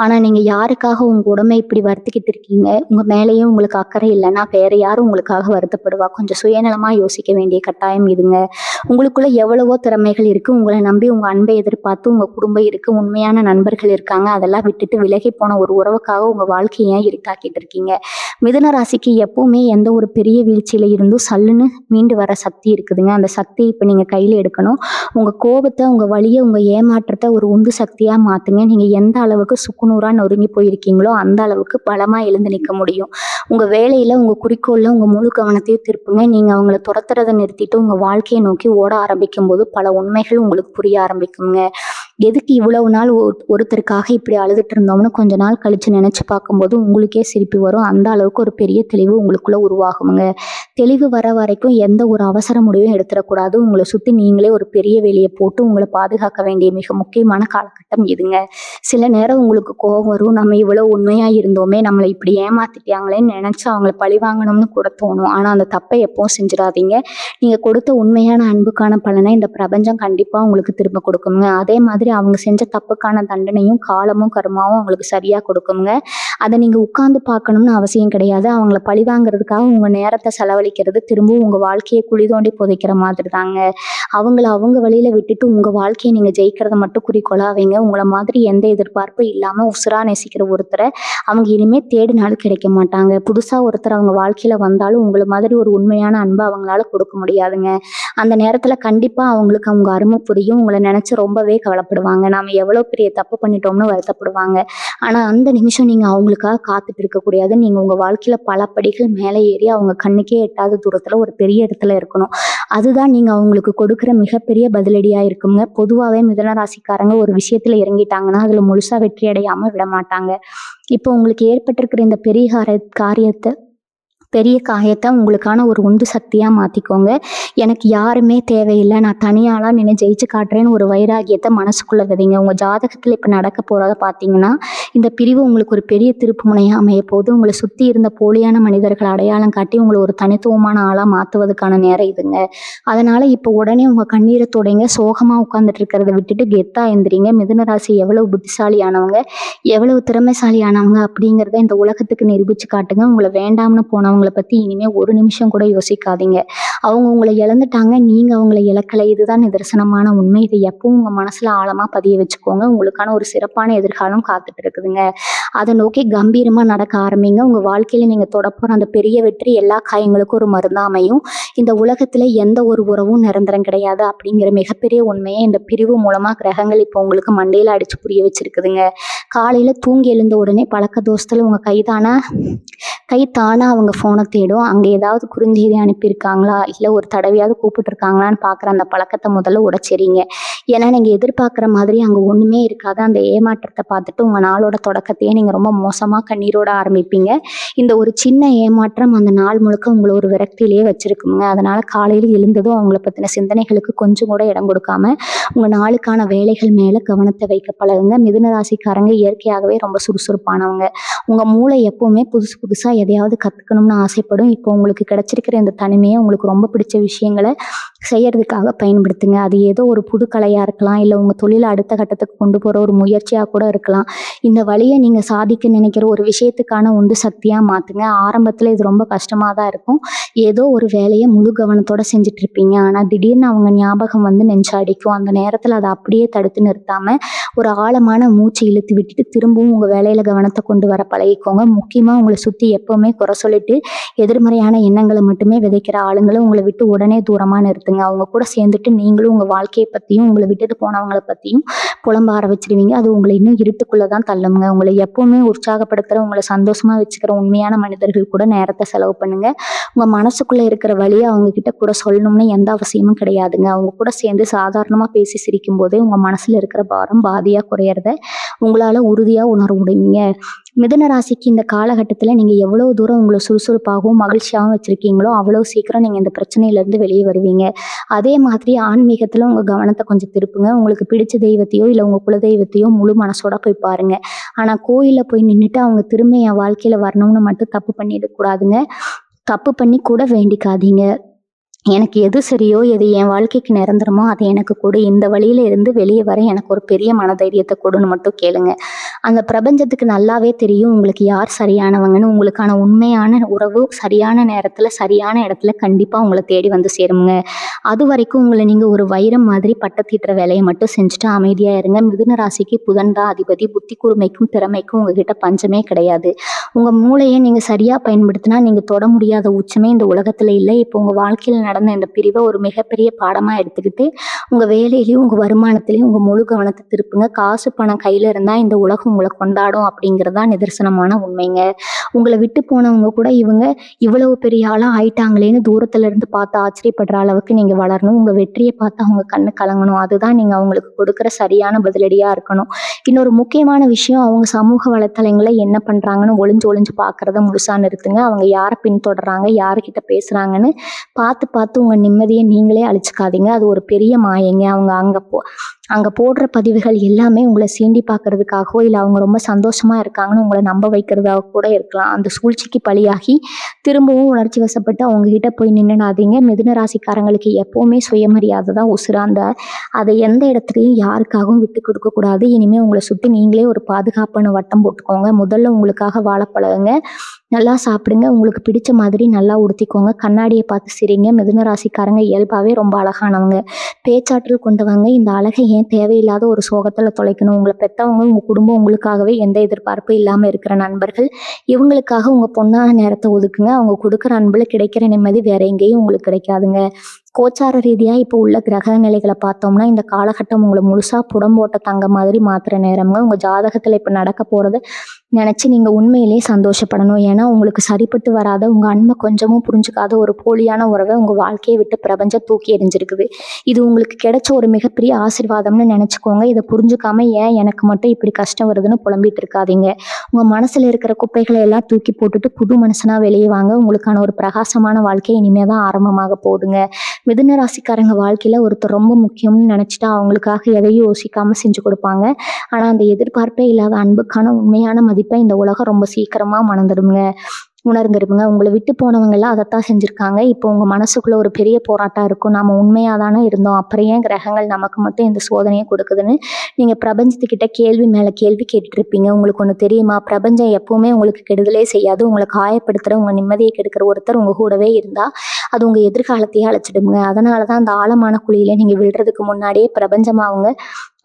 Speaker 1: ஆனா நீங்க யாருக்காக உங்க உடம்பை இப்படி வருத்திக்கிட்டு இருக்கீங்க? உங்க மேலேயும் உங்களுக்கு அக்கறை இல்லைன்னா வேற யாரும் உங்களுக்காக வருத்தப்படுவா? கொஞ்சம் சுயநலமா யோசிக்க வேண்டிய கட்டாயம் இதுங்க. உங்களுக்குள்ள எவ்வளவோ திறமைகள் இருக்கு. உங்களை நம்பி உங்க அன்பை எதிர்பார்த்து உங்க குடும்பம் இருக்கு. உண்மையான நண்பர்கள் இருக்காங்க. அதெல்லாம் விட்டுட்டு விலகி போன ஒரு உறவுக்காக உங்க வாழ்க்கையை ஏன் இருட்டாக்கிட்டு இருக்கீங்க? மிதுன ராசிக்கு எப்பவுமே எந்த ஒரு பெரிய வீழ்ச்சியில இருந்தும் சல்லுன்னு மீண்டு வர சக்தி இருக்குதுங்க. அந்த சக்தியை இப்போ நீங்க கையில எடுக்கணும். உங்க கோபத்தை, உங்க வலியை, உங்க ஏமாற்றத்தை ஒரு உந்து சக்தியா மாத்துங்க. நீங்க எந்த அளவுக்கு சுக்குநூறா நொறுங்கி போயிருக்கீங்களோ அந்த அளவுக்கு பலமா எழுந்து நிற்க முடியும். உங்க வேலையில, உங்க குறிக்கோள்ல உங்க முழு கவனத்தையும் திருப்புங்க. நீங்க அவங்கள துரத்துறதை நிறுத்திட்டு உங்க வாழ்க்கையை நோக்கி ஓட ஆரம்பிக்கும் போது பல உண்மைகள் உங்களுக்கு புரிய ஆரம்பிக்குங்க. எதுக்கு இவ்வளவு நாள் ஒருத்தருக்காக இப்படி அழுதுட்டு இருந்தோம்னு கொஞ்ச நாள் கழிச்சு நினைச்சு பார்க்கும்போது உங்களுக்கே சிரிப்பு வரும். அந்த அளவுக்கு ஒரு பெரிய தெளிவு உங்களுக்குள்ள உருவாகுங்க. தெளிவு வர வரைக்கும் எந்த ஒரு அவசர முடிவும் எடுத்துடக்கூடாது. உங்களை சுத்தி நீங்களே ஒரு பெரிய வேலையை போட்டு உங்களை பாதுகாக்க வேண்டிய மிக முக்கியமான காலகட்டம் இதுங்க. சில நேரம் உங்களுக்கு கோபம் வரும். நம்ம இவ்வளவு உண்மையா இருந்தோமே, நம்மளை இப்படி ஏமாத்திட்டாங்களேன்னு நினைச்சு அவங்கள பழி வாங்கணும்னு கூட தோணும். ஆனா அந்த தப்பை எப்பவும் செஞ்சிடாதீங்க. நீங்க கொடுத்த உண்மையான அன்புக்கான பலனை இந்த பிரபஞ்சம் கண்டிப்பா உங்களுக்கு திரும்ப கொடுக்குங்க. அதே மாதிரி அவங்க செஞ்ச தப்புக்கான தண்டனையும் காலமும் கருமாவும் அவங்களுக்கு சரியா கொடுக்குங்க. அதை நீங்க உட்கார்ந்து பார்க்கணும்னு அவசியம் கிடையாது. அவங்கள பழி வாங்குறதுக்காக உங்க நேரத்தை செலவழிக்கிறது திரும்பவும் உங்க வாழ்க்கையை குழி தோண்டி புதைக்கிற மாதிரி தாங்க. அவங்கள அவங்க வழியில விட்டுட்டு உங்க வாழ்க்கையை நீங்க ஜெயிக்கிறத மட்டும் குறிக்கோளா வைங்க. உங்களை மாதிரி எந்த எதிர்பார்ப்பும் இல்லாம உசுரா நேசிக்கிற ஒருத்தரை அவங்க இனிமே தேடினாலும் கிடைக்க மாட்டாங்க. புதுசா ஒருத்தர் அவங்க வாழ்க்கையில வந்தாலும் உங்களை மாதிரி ஒரு உண்மையான அன்பை அவங்களால கொடுக்க முடியாதுங்க. அந்த நேரத்துல கண்டிப்பா அவங்களுக்கு அவங்க அருமை புரியும். உங்களை நினைச்சு ரொம்பவே கவலைப்படுவாங்க. நாம எவ்வளவு பெரிய தப்பு பண்ணிட்டோம்னு வருத்தப்படுவாங்க. ஆனா அந்த நிமிஷம் நீங்க அவங்களுக்காக காத்துட்டு இருக்க கூடாது. நீங்க உங்க வாழ்க்கையில பல படிகள் மேலே ஏறி அவங்க கண்ணுக்கே எட்டாத தூரத்துல ஒரு பெரிய இடத்துல இருக்கணும். அதுதான் நீங்க அவங்களுக்கு கொடுக்குற மிகப்பெரிய பதிலடியா இருக்குங்க. பொதுவாகவே மிதுன ராசிக்காரங்க ஒரு விஷயத்துல இறங்கிட்டாங்கன்னா அதுல முழுசா வெற்றி அடையாம விட மாட்டாங்க. இப்போ உங்களுக்கு ஏற்பட்டிருக்கிற இந்த பெரிய காயத்தை உங்களுக்கான ஒரு உந்து சக்தியாக மாற்றிக்கோங்க. எனக்கு யாருமே தேவையில்லை, நான் தனியாளாக நின்று ஜெயிச்சு காட்டுறேன்னு ஒரு வைராகியத்தை மனசுக்குள்ளே விதைங்க. உங்கள் ஜாதகத்தில் இப்போ நடக்க போகிறத பார்த்தீங்கன்னா இந்த பிரிவு உங்களுக்கு ஒரு பெரிய திருப்பு முனையாக அமைய போது. உங்களை சுற்றி இருந்த போலியான மனிதர்களை அடையாளம் காட்டி உங்களை ஒரு தனித்துவமான ஆளாக மாற்றுவதற்கான நேரம் இதுங்க. அதனால் இப்போ உடனே உங்கள் கண்ணீரை தொடங்க. சோகமாக உட்காந்துட்டு இருக்கிறத விட்டுட்டு கெத்தா எந்திரிங்க. மிதுன ராசி எவ்வளவு புத்திசாலியானவங்க, எவ்வளவு திறமைசாலியானவங்க அப்படிங்கிறத இந்த உலகத்துக்கு நிரூபித்து காட்டுங்க. உங்களை வேண்டாம்னு போனவங்க பத்தி இனிமே ஒரு நிமிஷம் கூட யோசிக்காதீங்க. அவங்க உங்களை இழந்துட்டாங்க, நீங்க அவங்களை இழக்கலை. இதுதான் நிதர்சனமான உண்மை. இதை எப்பவும் உங்க மனசுல ஆழமா பதிய வச்சுக்கோங்க. உங்களுக்கான ஒரு சிறப்பான எதிர்காலம் காத்துட்டு இருக்குதுங்க. அதை நோக்கி கம்பீரமா நடக்க ஆரம்பிங்க. உங்க வாழ்க்கையில நீங்க தொடப்போற அந்த பெரிய வெற்றி எல்லா காயங்களுக்கும் ஒரு மருந்தா அமையும். இந்த உலகத்துல எந்த ஒரு உறவும் நிரந்தரம் கிடையாது அப்படிங்கிற மிகப்பெரிய உண்மையை இந்த பிரிவு மூலமா கிரகங்கள் இப்போ உங்களுக்கு மண்டையில அடிச்சு புரிய வச்சிருக்குதுங்க. காலையில தூங்கி எழுந்த உடனே பழக்க தோசத்துல உங்க கை தானா அவங்க ஃபோனை தேடும். அங்கே ஏதாவது குறுஞ்செய்தி அனுப்பியிருக்காங்களா, இல்லை ஒரு தடவையாவது கூப்பிட்டுருக்காங்களான்னு பார்க்குற அந்த பழக்கத்தை முதல்ல உடைச்சிறீங்க. ஏன்னா நீங்கள் எதிர்பார்க்குற மாதிரி அங்கே ஒன்றுமே இருக்காது. அந்த ஏமாற்றத்தை பார்த்துட்டு உங்கள் நாளோட தொடக்கத்தையே நீங்கள் ரொம்ப மோசமாக கண்ணீரோட ஆரம்பிப்பீங்க. இந்த ஒரு சின்ன ஏமாற்றம் அந்த நாள் முழுக்க உங்களை ஒரு விரக்தியிலேயே வச்சுருக்குங்க. அதனால் காலையில் எழுந்ததும் அவங்கள பற்றின சிந்தனைகளுக்கு கொஞ்சம் கூட இடம் கொடுக்காம உங்கள் நாளுக்கான வேலைகள் மேலே கவனத்தை வைக்க பழகுங்க. மிதுன ராசிக்காரங்க இயற்கையாகவே ரொம்ப சுறுசுறுப்பானவங்க. உங்கள் மூளை எப்போவுமே புதுசாக எதையாவது கற்றுக்கணும்னு ஆசைப்படும். இப்போ உங்களுக்கு கிடைச்சிருக்கிற இந்த தனிமையை உங்களுக்கு ரொம்ப பிடிச்ச விஷயங்களை செய்யறதுக்காக பயன்படுத்துங்க. அது ஏதோ ஒரு புது கலையாக இருக்கலாம், இல்லை உங்கள் தொழிலை அடுத்த கட்டத்துக்கு கொண்டு போகிற ஒரு முயற்சியாக கூட இருக்கலாம். இந்த வழியை நீங்கள் சாதிக்க நினைக்கிற ஒரு விஷயத்துக்கான உந்து சக்தியாக மாற்றுங்க. ஆரம்பத்தில் இது ரொம்ப கஷ்டமாக தான் இருக்கும். ஏதோ ஒரு வேலையை முழு கவனத்தோடு செஞ்சுட்டு இருப்பீங்க. ஆனால் திடீர்னு அவங்க ஞாபகம் வந்து நெஞ்சு அடிக்கும். அந்த நேரத்தில் அதை அப்படியே தடுத்து நிறுத்தாமல் ஒரு ஆழமான மூச்சு இழுத்து விட்டுட்டு திரும்பவும் உங்கள் வேலையில் கவனத்தை கொண்டு வர பழகிக்கோங்க. முக்கியமாக உங்களை சுற்றி எப்போவுமே குறை சொல்லிட்டு எதிர்மறையான எண்ணங்களை மட்டுமே விதைக்கிற ஆளுங்களை உங்களை விட்டு உடனே தூரமாக நிறுத்துங்க. அவங்க கூட சேர்ந்துட்டு நீங்களும் உங்கள் வாழ்க்கையை பற்றியும் உங்களை விட்டுட்டு போனவங்களை பற்றியும் புலம்ப ஆரம்பிச்சிருவீங்க. அது உங்களை இன்னும் இருட்டுக்குள்ளே தான் தள்ளுங்க. உங்களை எப்போவுமே உற்சாகப்படுத்துகிற, உங்களை சந்தோஷமாக வச்சுக்கிற உண்மையான மனிதர்கள் கூட நேரத்தை செலவு பண்ணுங்க. உங்கள் மனசுக்குள்ளே இருக்கிற வழியை அவங்க கிட்ட கூட சொல்லணும்னு எந்த அவசியமும் கிடையாதுங்க. அவங்க கூட சேர்ந்து சாதாரணமாக பேசி சிரிக்கும் போதே உங்கள் மனசில் இருக்கிற பாரம் பாதியாக குறையிறத உங்களால் உறுதியாக உணர முடியுங்க. மிதுன ராசிக்கு இந்த காலகட்டத்தில் நீங்கள் எவ்வளோ தூரம் உங்களை சுறுசுறுப்பாகவும் மகிழ்ச்சியாகவும் வச்சுருக்கீங்களோ அவ்வளோ சீக்கிரம் நீங்கள் இந்த பிரச்சனையிலேருந்து வெளியே வருவீங்க. அதே மாதிரி ஆன்மீகத்தில் உங்கள் கவனத்தை கொஞ்சம் திருப்புங்க. உங்களுக்கு பிடிச்ச தெய்வத்தையோ இல்லை உங்கள் குலதெய்வத்தையோ முழு மனசோட போய் பாருங்கள். ஆனால் கோயிலில் போய் நின்றுட்டு அவங்க திரும்ப என் வாழ்க்கையில் வரணும்னு மட்டும் தப்பு பண்ணிடக்கூடாதுங்க. தப்பு பண்ணி கூட வேண்டிக்காதீங்க. எனக்கு எது சரியோ, எது என் வாழ்க்கைக்கு நிரந்தரமோ அதை எனக்கு கொடு. இந்த வழியில இருந்து வெளியே வர எனக்கு ஒரு பெரிய மனதைரியத்தை கொடுன்னு மட்டும் கேளுங்க. அந்த பிரபஞ்சத்துக்கு நல்லாவே தெரியும் உங்களுக்கு யார் சரியானவங்கன்னு. உங்களுக்கான உண்மையான உறவு சரியான நேரத்தில் சரியான இடத்துல கண்டிப்பாக உங்களை தேடி வந்து சேருங்க. அது வரைக்கும் உங்களை நீங்கள் ஒரு வைரம் மாதிரி பட்டத்தீட்டுற வேலையை மட்டும் செஞ்சுட்டு அமைதியாக இருங்க. மிதுன ராசிக்கு புதன் தான் அதிபதி. புத்தி கூர்மைக்கும் திறமைக்கும் உங்ககிட்ட பஞ்சமே கிடையாது. உங்கள் மூளையை நீங்கள் சரியாக பயன்படுத்தினா நீங்கள் தொட முடியாத உச்சமே இந்த உலகத்தில் இல்லை. இப்போ உங்கள் வாழ்க்கையில் நடந்த இந்த பிரிவை ஒரு மிகப்பெரிய பாடமாக எடுத்துக்கிட்டு உங்கள் வேலையிலையும் உங்கள் வருமானத்திலையும் உங்கள் முழு கவனத்தை திருப்புங்க. காசு பணம் கையில் இருந்தால் இந்த உலகம் உங்களை கொண்டாடும் அப்படிங்கிறது தான் நிதர்சனமான உண்மைங்க. உங்களை விட்டு போனவங்க கூட இவங்க இவ்வளவு பெரிய ஆளாக ஆயிட்டாங்களேன்னு தூரத்துல இருந்து பார்த்து ஆச்சரியப்படுற அளவுக்கு நீங்கள் வளரணும். உங்கள் வெற்றியை பார்த்து அவங்க கண்ணு கலங்கணும். அதுதான் நீங்கள் அவங்களுக்கு கொடுக்குற சரியான பதிலடியாக இருக்கணும். இன்னொரு முக்கியமான விஷயம், அவங்க சமூக வலைத்தளங்களை என்ன பண்ணுறாங்கன்னு ஒளிஞ்சு ஒளிஞ்சு பார்க்குறத முழுசாக நிறுத்துங்க. அவங்க யாரை பின்தொடர்றாங்க, யாருக்கிட்ட பேசுகிறாங்கன்னு பார்த்து பார்த்து உங்கள் நிம்மதியை நீங்களே அழிச்சுக்காதீங்க. அது ஒரு பெரிய மாயங்க. அவங்க அங்கே போடுற பதிவுகள் எல்லாமே உங்களை சீண்டி பார்க்கறதுக்காகவோ இல்லை அவங்க ரொம்ப சந்தோஷமாக இருக்காங்கன்னு உங்களை நம்ப வைக்கிறதாக கூட இருக்கலாம். அந்த சூழ்ச்சிக்கு பலியாகி திரும்பவும் உணர்ச்சி வசப்பட்டு அவங்ககிட்ட போய் நின்னுடாதீங்க. மிதுன ராசிக்காரங்களுக்கு எப்போவுமே சுயமரியாதை தான் உசுராந்த. அதை எந்த இடத்துலையும் யாருக்காகவும் விட்டு கொடுக்கக்கூடாது. இனிமேல் உங்களை சுற்றி நீங்களே ஒரு பாதுகாப்பான வட்டம் போட்டுக்கோங்க. முதல்ல உங்களுக்காக வாழ பழகுங்க. நல்லா சாப்பிடுங்க. உங்களுக்கு பிடிச்ச மாதிரி நல்லா உடுத்திக்கோங்க. கண்ணாடியை பார்த்து சிரிங்க. மிதுன ராசிக்காரங்க இயல்பாகவே ரொம்ப அழகானவங்க, பேச்சாற்றல் கொண்டவங்க. இந்த அழகை ஏன் தேவையில்லாத ஒரு சோகத்தில் தொலைக்கணும்? உங்களை பெற்றவங்க, உங்கள் குடும்பம், உங்களுக்காகவே எந்த எதிர்பார்ப்பும் இல்லாமல் இருக்கிற நண்பர்கள், இவங்களுக்காக உங்கள் பொண்ணான நேரத்தை ஒதுக்குங்க. அவங்க கொடுக்குற அன்பில் கிடைக்கிற நிம்மதி வேற எங்கேயும் உங்களுக்கு கிடைக்காதுங்க. கோச்சார ரீதியாக இப்போ உள்ள கிரக நிலைகளை பார்த்தோம்னா இந்த காலகட்டம் உங்களை முழுசாக புடம்போட்ட தங்க மாதிரி மாற்றுற நேரங்க. உங்கள் ஜாதகத்தில் இப்போ நடக்க போகிறத நினச்சி நீங்கள் உண்மையிலேயே சந்தோஷப்படணும். ஏன்னா உங்களுக்கு சரிப்பட்டு வராத, உங்கள் அன்பை கொஞ்சமும் புரிஞ்சுக்காத ஒரு போலியான உறவை உங்கள் வாழ்க்கையை விட்டு பிரபஞ்சம் தூக்கி எறிஞ்சிருக்குது. இது உங்களுக்கு கிடைச்ச ஒரு மிகப்பெரிய ஆசீர்வாதம்னு நினச்சிக்கோங்க. இதை புரிஞ்சுக்காம ஏன் எனக்கு மட்டும் இப்படி கஷ்டம் வருதுன்னு புலம்பிட்டு இருக்காதீங்க. உங்கள் மனசில் இருக்கிற குப்பைகளை எல்லாம் தூக்கி போட்டுட்டு புது மனுஷனாக வெளியே வாங்க. உங்களுக்கான ஒரு பிரகாசமான வாழ்க்கை இனிமேல் தான் ஆரம்பமாக போகுதுங்க. மிதுன ராசிக்காரங்க வாழ்க்கையில் ஒருத்தர் ரொம்ப முக்கியம்னு நினச்சிட்டா அவங்களுக்காக எதையும் யோசிக்காமல் செஞ்சு கொடுப்பாங்க. ஆனால் அந்த எதிர்பார்ப்பே இல்லாத அன்புக்கான உண்மையான மதிப்பை இந்த உலகம் ரொம்ப சீக்கிரமாக உணர்ந்துருங்க. உங்களை விட்டு போனவங்கெல்லாம் அதைத்தான் செஞ்சுருக்காங்க. இப்போ உங்கள் மனசுக்குள்ளே ஒரு பெரிய போராட்டம் இருக்கும். நாம் உண்மையாக தானே இருந்தோம், அப்புறம் ஏன் கிரகங்கள் நமக்கு மட்டும் இந்த சோதனையை கொடுக்குதுன்னு நீங்கள் பிரபஞ்சத்துக்கிட்ட கேள்வி மேலே கேள்வி கேட்டுட்ருப்பீங்க. உங்களுக்கு ஒன்று தெரியுமா? பிரபஞ்சம் எப்போவுமே உங்களுக்கு கெடுதலே செய்யாது. உங்களை காயப்படுத்துகிற, உங்கள் நிம்மதியை கெடுக்கிற ஒருத்தர் உங்கள் கூடவே இருந்தால் அது உங்கள் எதிர்காலத்தையே அழைச்சிடுங்க. அதனால தான் அந்த ஆழமான குழியில் நீங்கள் விழுறதுக்கு முன்னாடியே பிரபஞ்சம்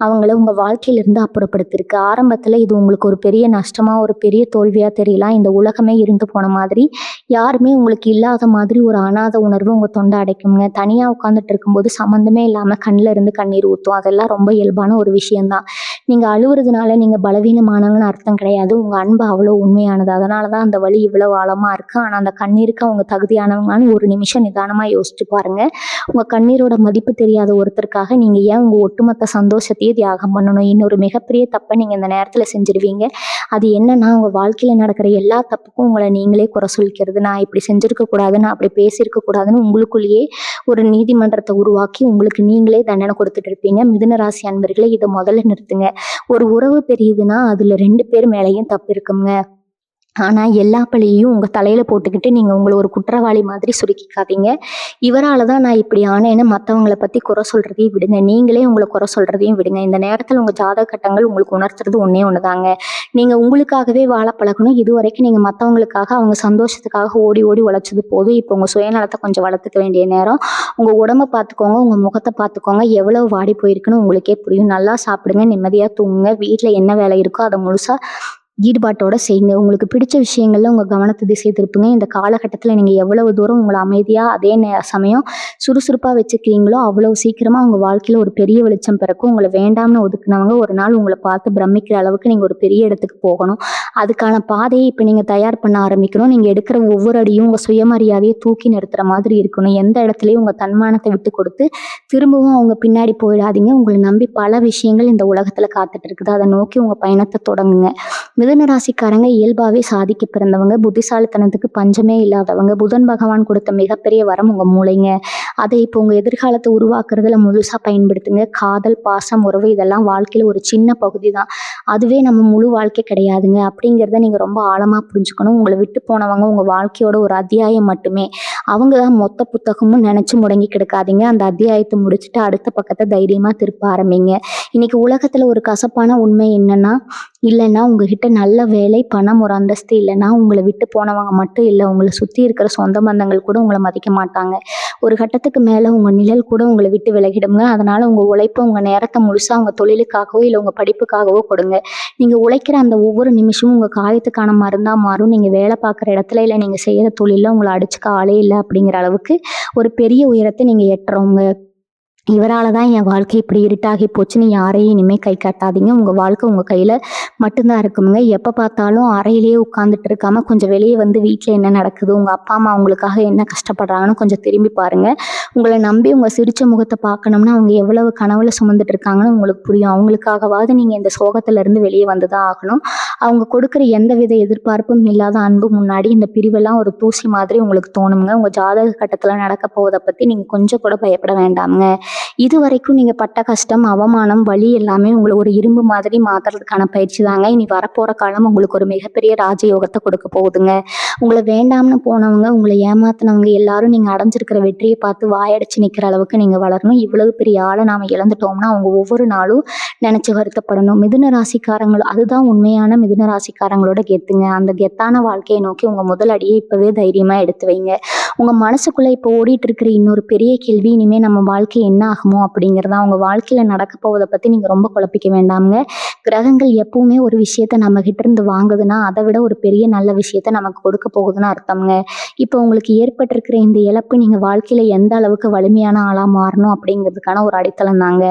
Speaker 1: அவங்கள உங்கள் வாழ்க்கையிலிருந்து அப்புறப்படுத்திருக்கு. ஆரம்பத்தில் இது உங்களுக்கு ஒரு பெரிய நஷ்டமாக, ஒரு பெரிய தோல்வியாக தெரியலாம். இந்த உலகமே இருந்து போன மாதிரி, யாருமே உங்களுக்கு இல்லாத மாதிரி ஒரு அனாத உணர்வு உங்கள் தொண்டை அடைக்குங்க. தனியாக உட்காந்துட்டு இருக்கும்போது சம்மந்தமே இல்லாமல் கண்ணில் இருந்து கண்ணீர் ஊற்றும். அதெல்லாம் ரொம்ப இயல்பான ஒரு விஷயந்தான். நீங்கள் அழுவுறதுனால நீங்கள் பலவீனமானவங்கன்னு அர்த்தம் கிடையாது. உங்கள் அன்பு அவ்வளோ உண்மையானது. அதனால தான் அந்த வலி இவ்வளோ ஆழமாக இருக்குது. ஆனால் அந்த கண்ணீருக்கு அவங்க தகுதியானவங்கன்னு ஒரு நிமிஷம் நிதானமாக யோசிச்சு பாருங்கள். உங்கள் கண்ணீரோட மதிப்பு தெரியாத ஒருத்தருக்காக நீங்கள் ஏன் உங்கள் ஒட்டுமொத்த சந்தோஷத்தையே தியாகம் பண்ணணும்? இன்னொரு மிகப்பெரிய தப்பை நீங்கள் இந்த நேரத்தில் செஞ்சிருவீங்க. அது என்னன்னா, உங்கள் வாழ்க்கையில் நடக்கிற எல்லா தப்புக்கும் உங்களை நீங்களே குறை சொல்லிக்கிறது. நான் இப்படி செஞ்சுருக்க கூடாது, நான் அப்படி பேசியிருக்க கூடாதுன்னு உங்களுக்குள்ளேயே ஒரு நீதிமன்றத்தை உருவாக்கி உங்களுக்கு நீங்களே தண்டனை கொடுத்துட்டு இருப்பீங்க. மிதுன ராசி அன்பர்களே, இதை முதல்ல நிறுத்துங்க. ஒரு உறவு பெரியுதுன்னா அதில் 2 பேர் மேலேயும் தப்பு இருக்குங்க. ஆனால் எல்லா பழியையும் உங்கள் தலையில் போட்டுக்கிட்டு நீங்கள் உங்களை ஒரு குற்றவாளி மாதிரி சுருக்கிக்காதீங்க. இவரால் தான் நான் இப்படி ஆனேன்னு மற்றவங்களை பற்றி குறை சொல்கிறதையும் விடுங்க. நீங்களே உங்களை குறை சொல்கிறதையும் விடுங்க. இந்த நேரத்தில் உங்கள் ஜாதக கட்டங்கள் உங்களுக்கு உணர்த்துறது ஒன்று தாங்க. நீங்கள் உங்களுக்காகவே வாழ பழகணும். இது வரைக்கும் நீங்கள் மற்றவங்களுக்காக, அவங்க சந்தோஷத்துக்காக ஓடி ஓடி உழைச்சது போதும். இப்போ உங்கள் சுயநலத்தை கொஞ்சம் வளர்த்துக்க வேண்டிய நேரம். உங்கள் உடம்பை பார்த்துக்கோங்க, உங்கள் முகத்தை பார்த்துக்கோங்க. எவ்வளோ வாடி போயிருக்குன்னு உங்களுக்கே புரியும். நல்லா சாப்பிடுங்க, நிம்மதியாக தூங்குங்க. வீட்டில் என்ன வேலை இருக்கோ அதை முழுசாக ஈடுபாட்டோட செய்யுங்க. உங்களுக்கு பிடிச்ச விஷயங்கள்ல உங்கள் கவனத்தை திசை திருப்புங்க. இந்த காலகட்டத்தில் நீங்கள் எவ்வளவு தூரம் உங்களை அமைதியாக அதே சமயம் சுறுசுறுப்பாக வச்சுக்கிறீங்களோ அவ்வளோ சீக்கிரமாக உங்கள் வாழ்க்கையில் ஒரு பெரிய வெளிச்சம் பிறக்கும். உங்களை வேண்டாம்னு ஒதுக்குனவங்க ஒரு நாள் உங்களை பார்த்து பிரமிக்கிற அளவுக்கு நீங்கள் ஒரு பெரிய இடத்துக்கு போகணும். அதுக்கான பாதையை இப்போ நீங்கள் தயார் பண்ண ஆரம்பிக்கணும். நீங்கள் எடுக்கிற ஒவ்வொரு அடியும் உங்கள் சுயமரியாதையை தூக்கி நிறுத்துகிற மாதிரி இருக்கணும். எந்த இடத்துலையும் உங்கள் தன்மானத்தை விட்டு கொடுத்து திரும்பவும் அவங்க பின்னாடி போயிடாதீங்க. உங்களை நம்பி பல விஷயங்கள் இந்த உலகத்தில் காத்துட்டு இருக்குது. அதை நோக்கி உங்கள் பயணத்தை தொடங்குங்க. மிதுன ராசிக்காரங்க இயல்பாகவே சாதிக்க பிறந்தவங்க, புத்திசாலித்தனத்துக்கு பஞ்சமே இல்லாதவங்க. புதன் பகவான் கொடுத்த மிகப்பெரிய வரம் உங்கள் மூளைங்க. அதை இப்போ உங்கள் எதிர்காலத்தை உருவாக்குறதுல முழுசாக பயன்படுத்துங்க. காதல், பாசம், உறவு இதெல்லாம் வாழ்க்கையில் ஒரு சின்ன பகுதி தான். அதுவே நம்ம முழு வாழ்க்கை கிடையாதுங்க. அப்படிங்கிறத நீங்கள் ரொம்ப ஆழமாக புரிஞ்சுக்கணும். உங்களை விட்டு போனவங்க உங்கள் வாழ்க்கையோட ஒரு அத்தியாயம் மட்டுமே. அவங்க தான் மொத்த புத்தகமும் நினச்சி முடங்கி கிடக்காதீங்க. அந்த அத்தியாயத்தை முடிச்சுட்டு அடுத்த பக்கத்தை தைரியமாக திருப்ப ஆரம்பிங்க. இன்னைக்கு உலகத்தில் ஒரு கசப்பான உண்மை இல்லைன்னா உங்ககிட்ட நல்ல வேலை, பணம், ஒரு அந்தஸ்து இல்லைன்னா உங்களை விட்டு போனவங்க மட்டும் இல்லை, உங்களை சுற்றி இருக்கிற சொந்த பந்தங்கள் கூட உங்களை மதிக்க மாட்டாங்க. ஒரு கட்டத்துக்கு மேலே உங்கள் நிழல் கூட உங்களை விட்டு விலகிடுங்க. அதனால் உங்கள் உழைப்பை உங்கள் நேரத்தை முழுசாக உங்கள் தொழிலுக்காகவோ இல்லை உங்கள் படிப்புக்காகவோ கொடுங்க. நீங்கள் உழைக்கிற அந்த ஒவ்வொரு நிமிஷமும் உங்கள் காயத்துக்கான மருந்தாக மாறும். நீங்கள் வேலை பார்க்குற இடத்துல இல்லை நீங்கள் செய்கிற தொழிலில் உங்களை அடிச்சுக்க ஆளே இல்லை அப்படிங்கிற அளவுக்கு ஒரு பெரிய உயரத்தை நீங்கள் எட்டுறவங்க. இவரால் தான் என் வாழ்க்கை இப்படி இருட்டாகி போச்சுன்னு யாரையும் இனிமேல் கை காட்டாதீங்க. உங்கள் வாழ்க்கை உங்கள் கையில் மட்டும்தான் இருக்குமுங்க. எப்போ பார்த்தாலும் அறையிலேயே உட்காந்துட்டு இருக்காமல் கொஞ்சம் வெளியே வந்து வீட்டில் என்ன நடக்குது, உங்கள் அப்பா அம்மா அவங்களுக்காக என்ன கஷ்டப்படுறாங்கன்னு கொஞ்சம் திரும்பி பாருங்கள். உங்களை நம்பி உங்கள் சிரித்த முகத்தை பார்க்கணும்னா அவங்க எவ்வளவு கனவுல சுமந்துட்டு இருக்காங்கன்னு உங்களுக்கு புரியும். அவங்களுக்காகவாவது நீங்கள் இந்த சோகத்திலேருந்து வெளியே வந்து தான் ஆகணும். அவங்க கொடுக்குற எந்த வித எதிர்பார்ப்பும் இல்லாத அன்பு முன்னாடி இந்த பிரிவெல்லாம் ஒரு தூசி மாதிரி உங்களுக்கு தோணுங்க. உங்கள் ஜாதக கட்டத்தில் நடக்க போவதை பற்றி நீங்கள் கொஞ்சம் கூட பயப்பட வேண்டாமுங்க. இது வரைக்கும் நீங்கள் பட்ட கஷ்டம், அவமானம், வலி எல்லாமே உங்களை ஒரு இரும்பு மாதிரி மாற்றுறதுக்கான பயிற்சி தாங்க. இனி வரப்போகிற காலம் உங்களுக்கு ஒரு மிகப்பெரிய ராஜயோகத்தை கொடுக்க போகுதுங்க. உங்களை வேண்டாம்னு போனவங்க, உங்களை ஏமாத்தினவங்க எல்லாரும் நீங்கள் அடைஞ்சிருக்கிற வெற்றியை பார்த்து வாயடைச்சு நிற்கிற அளவுக்கு நீங்கள் வளரணும். இவ்வளவு பெரிய ஆளை நாம் இழந்துட்டோம்னா அவங்க ஒவ்வொரு நாளும் நினச்சி வருத்தப்படணும். மிதுன ராசிக்காரங்களும் அதுதான் உண்மையான மிதுன ராசிக்காரங்களோட கெத்துங்க. அந்த கெத்தான வாழ்க்கையை நோக்கி உங்கள் முதல் அடியை இப்போவே தைரியமாக எடுத்து வைங்க. உங்கள் மனசுக்குள்ளே இப்போ ஓடிட்டு இருக்கிற இன்னொரு பெரிய கேள்வி, இனிமேல் நம்ம வாழ்க்கை என்ன ஆகுமோ அப்படிங்கிறதா. உங்கள் வாழ்க்கையில் நடக்க போவதை பற்றி நீங்கள் ரொம்ப குழப்பிக்க வேண்டாமுங்க. கிரகங்கள் எப்பவுமே ஒரு விஷயத்த நம்மகிட்ட இருந்து வாங்குதுன்னா அதை விட ஒரு பெரிய நல்ல விஷயத்த நமக்கு கொடுக்க போகுதுன்னு அர்த்தம்ங்க. இப்போ உங்களுக்கு ஏற்பட்டிருக்கிற இந்த இழப்பு நீங்கள் வாழ்க்கையில் எந்த அளவுக்கு வலிமையான ஆளாக மாறணும் அப்படிங்கிறதுக்கான ஒரு அடித்தளம் தாங்க.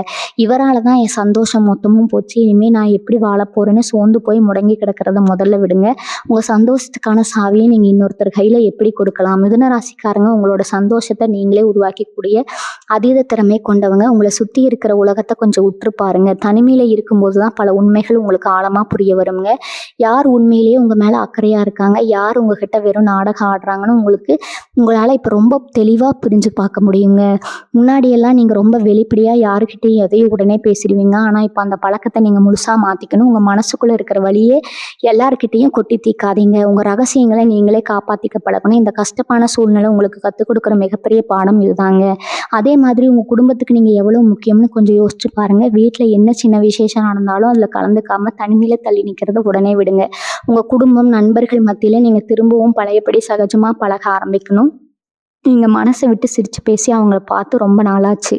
Speaker 1: இவரால் தான் என் சந்தோஷம் மொத்தமும் போச்சு, இனிமேல் நான் எப்படி வாழ போகிறேன்னு சோர்ந்து போய் முடங்கி கிடக்கிறத முதல்ல விடுங்க. உங்கள் சந்தோஷத்துக்கான சாவியை நீங்கள் இன்னொருத்தர் கையில் எப்படி கொடுக்கலாம்? மிதுன ராசிக்காரங்க உங்களோட சந்தோஷத்தை நீங்களே உருவாக்கக்கூடிய அதீத திறமை கொண்டவங்க. உங்களை சுற்றி இருக்கிற உலகத்தை கொஞ்சம் உற்று பாருங்க. தனிமையில் இருக்கும்போது தான் பல உண்மைகள் உங்களுக்கு ஆழமாக புரிய வருங்க. யார் உண்மையிலேயே உங்கள் மேலே அக்கறையாக இருக்காங்க, யார் உங்ககிட்ட வெறும் நாடகம் ஆடுறாங்கன்னு உங்களால் இப்போ ரொம்ப தெளிவாக புரிஞ்சு பார்க்க முடியுங்க. முன்னாடியெல்லாம் நீங்கள் ரொம்ப வெளிப்படையாக யாருக்கிட்டையும் எதையும் உடனே பேசிடுவீங்க. ஆனால் இப்போ அந்த பழக்கத்தை நீங்கள் முழுசாக மாற்றிக்கணும். உங்கள் மனசுக்குள்ளே இருக்கிற வழியே எல்லாருக்கிட்டையும் கொட்டி தீக்காதீங்க. உங்கள் ரகசியங்களை நீங்களே காப்பாற்றிக்க பழகணும். இந்த கஷ்டமான சூழ்நிலை உங்களுக்கு கற்றுக் கொடுக்குற மிகப்பெரிய பாடம் இதுதாங்க. அதே மாதிரி உங்கள் குடும்பத்துக்கு நீங்கள் எவ்வளோ முக்கியம்னு கொஞ்சம் யோசிச்சு பாருங்கள். வீட்டில் என்ன சின்ன விசேஷம் நடந்தாலும் அதில் கலந்துக்காமல் தனிமையில் தள்ளி நிற்கிறத உடனே விடுங்க. உங்கள் குடும்பம், நண்பர்கள் மத்தியில் நீங்கள் திரும்பவும் பழையபடி சகஜமாக பழக ஆரம்பிக்கணும். நீங்கள் மனசை விட்டு சிரித்து பேசி அவங்கள பார்த்து ரொம்ப நாளாச்சு.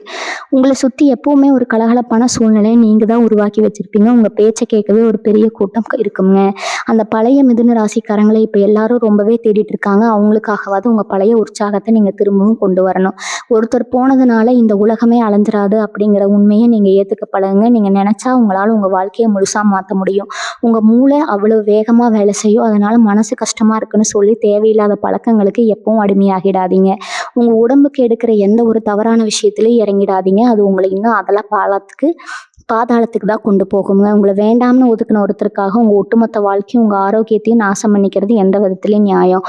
Speaker 1: உங்களை சுற்றி எப்போவுமே ஒரு கலகலப்பான சூழ்நிலையை நீங்கள் தான் உருவாக்கி வச்சுருப்பீங்க. உங்கள் பேச்சை கேட்கவே ஒரு பெரிய கூட்டம் இருக்குங்க. அந்த பழைய மிதுன ராசிக்காரங்களை இப்போ எல்லாரும் ரொம்பவே தேடிட்டு இருக்காங்க. அவங்களுக்காகவாது உங்கள் பழைய உற்சாகத்தை நீங்கள் திரும்பவும் கொண்டு வரணும். ஒருத்தர் போனதுனால இந்த உலகமே அலைஞ்சிராது அப்படிங்கிற உண்மையை நீங்கள் ஏற்றுக்க பழகுங்க. நீங்கள் நினச்சா உங்களால் உங்கள் வாழ்க்கையை முழுசாக மாற்ற முடியும். உங்கள் மூளை அவ்வளோ வேகமாக வேலை செய்யும். அதனால் மனசு கஷ்டமாக இருக்குன்னு சொல்லி தேவையில்லாத பழக்கங்களுக்கு எப்பவும் அடிமையாகிடாதீங்க. உங்கள் உடம்புக்கு எடுக்கிற எந்த ஒரு தவறான விஷயத்துலையும் இறங்கிடாதீங்க. அது உங்களை இன்னும் அதெல்லாம் பாதாளத்துக்கு தான் கொண்டு போகுங்க. உங்களை வேண்டாம்னு ஒதுக்கின ஒருத்தருக்காக உங்கள் ஒட்டுமொத்த வாழ்க்கையும் உங்கள் ஆரோக்கியத்தையும் நாசம் பண்ணிக்கிறது எந்த விதத்துலையும் நியாயம்?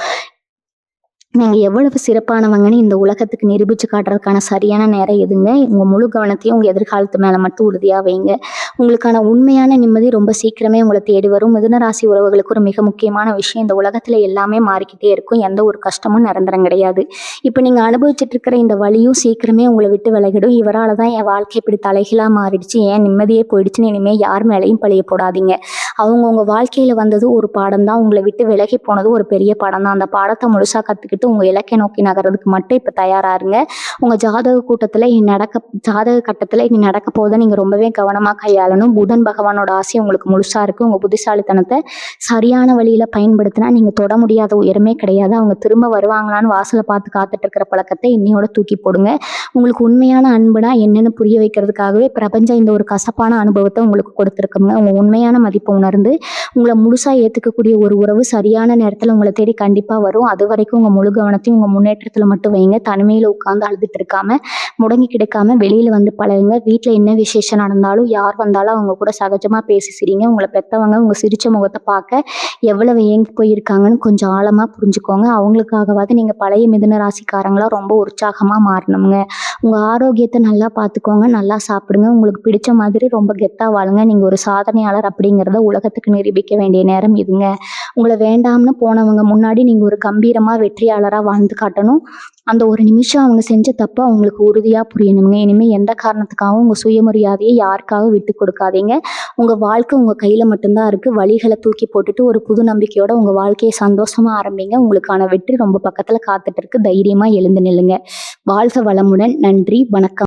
Speaker 1: நீங்கள் எவ்வளவு சிறப்பானவங்கன்னு இந்த உலகத்துக்கு நிரூபித்து காட்டுறதுக்கான சரியான நேரம் எதுங்க? உங்கள் முழு கவனத்தையும் உங்கள் எதிர்காலத்து மேலே மட்டும் உறுதியாக வைங்க. உங்களுக்கான உண்மையான நிம்மதி ரொம்ப சீக்கிரமே உங்களை தேடி வரும். மிதுனராசி உறவுகளுக்கு ஒரு மிக முக்கியமான விஷயம், இந்த உலகத்தில் எல்லாமே மாறிக்கிட்டே இருக்கும். எந்த ஒரு கஷ்டமும் நிரந்தரம் கிடையாது. இப்போ நீங்கள் அனுபவிச்சுட்டு இருக்கிற இந்த வலியும் சீக்கிரமே உங்களை விட்டு விலகிடும். இவரால் தான் என் வாழ்க்கை இப்படி தலைகீழாக மாறிடுச்சு, ஏன் நிம்மதியே போயிடுச்சுன்னு இனிமேல் யார் மேலேயும் பழிய போடாதீங்க. உங்கள் வாழ்க்கையில் வந்தது ஒரு பாடம் தான், உங்களை விட்டு விலகி போனது ஒரு பெரிய பாடம் தான். அந்த பாடத்தை முழுசாக கற்றுக்கிட்டு உங்கள் இலக்கை நோக்கி நகர்றதுக்கு மட்டும் இப்போ தயாராருங்க. உங்கள் ஜாதக கட்டத்தில் இனி நடக்க போதை நீங்கள் ரொம்பவே கவனமாக கையாளணும். புதன் பகவானோட ஆசை உங்களுக்கு முழுசாக இருக்குது. உங்கள் புத்திசாலித்தனத்தை சரியான வழியில் பயன்படுத்தினா நீங்கள் தொட முடியாத உயரமே கிடையாது. அவங்க திரும்ப வருவாங்களான்னு வாசலை பார்த்து காத்துட்டு இருக்கிற பழக்கத்தை இன்னையோட தூக்கி போடுங்க. உங்களுக்கு உண்மையான அன்புனா என்னென்னு புரிய வைக்கிறதுக்காகவே பிரபஞ்சம் இந்த ஒரு கசப்பான அனுபவத்தை உங்களுக்கு கொடுத்துருக்குங்க. உங்கள் உண்மையான மதிப்பை உணர்ந்து உங்களை முழுசாக ஏற்றுக்கக்கூடிய ஒரு உறவு சரியான நேரத்தில் உங்களை தேடி கண்டிப்பாக வரும். அது வரைக்கும் உங்கள் முழு கவனத்தையும் உங்கள் முன்னேற்றத்தில் மட்டும் வைங்க. தனிமையில் உட்காந்து அழுதுட்டு இருக்காம, முடங்கி கிடைக்காம வெளியில் வந்து பழகுங்க. வீட்டில் என்ன விசேஷம் நடந்தாலும் யார் வந்தாலும் அவங்க கூட சகஜமாக பேசி சிரிங்க. உங்களை பெற்றவங்க உங்கள் சிரிச்ச முகத்தை பார்க்க எவ்வளவு ஏங்கி போயிருக்காங்கன்னு கொஞ்சம் ஆழமாக புரிஞ்சுக்கோங்க. அவங்களுக்காகவாது நீங்கள் பழைய மிதுன ராசிக்காரங்களாக ரொம்ப உற்சாகமாக மாறணுங்க. உங்கள் ஆரோக்கியத்தை நல்லா பார்த்துக்கோங்க, நல்லா சாப்பிடுங்க, உங்களுக்கு பிடிச்ச மாதிரி ரொம்ப கெத்தாக வாழுங்க. நீங்கள் ஒரு சாதனையாளர் அப்படிங்கிறத உலகத்துக்கு நிரூபிக்க வேண்டிய நேரம் இதுங்க. உங்களை வேண்டாம்னு போனவங்க முன்னாடி நீங்கள் ஒரு கம்பீரமாக வெற்றியாளராக வாழ்ந்து காட்டணும். அந்த ஒரு நிமிஷம் அவங்க செஞ்ச தப்பு அவங்களுக்கு உறுதியாக புரியணுங்க. இனிமேல் எந்த காரணத்துக்காகவும் உங்கள் சுயமரியாதையை யாருக்காகவும் விட்டு கொடுக்காதீங்க. உங்கள் வாழ்க்கை உங்கள் கையில் மட்டும்தான் இருக்குது. வலிகளை தூக்கி போட்டுட்டு ஒரு புது நம்பிக்கையோட உங்கள் வாழ்க்கையை சந்தோஷமாக ஆரம்பிங்க. உங்களுக்கான வெற்றி ரொம்ப பக்கத்தில் காத்துட்டு இருக்கு. தைரியமாக எழுந்து நில்லுங்க. வாழ்க வளமுடன். நன்றி. வணக்கம்.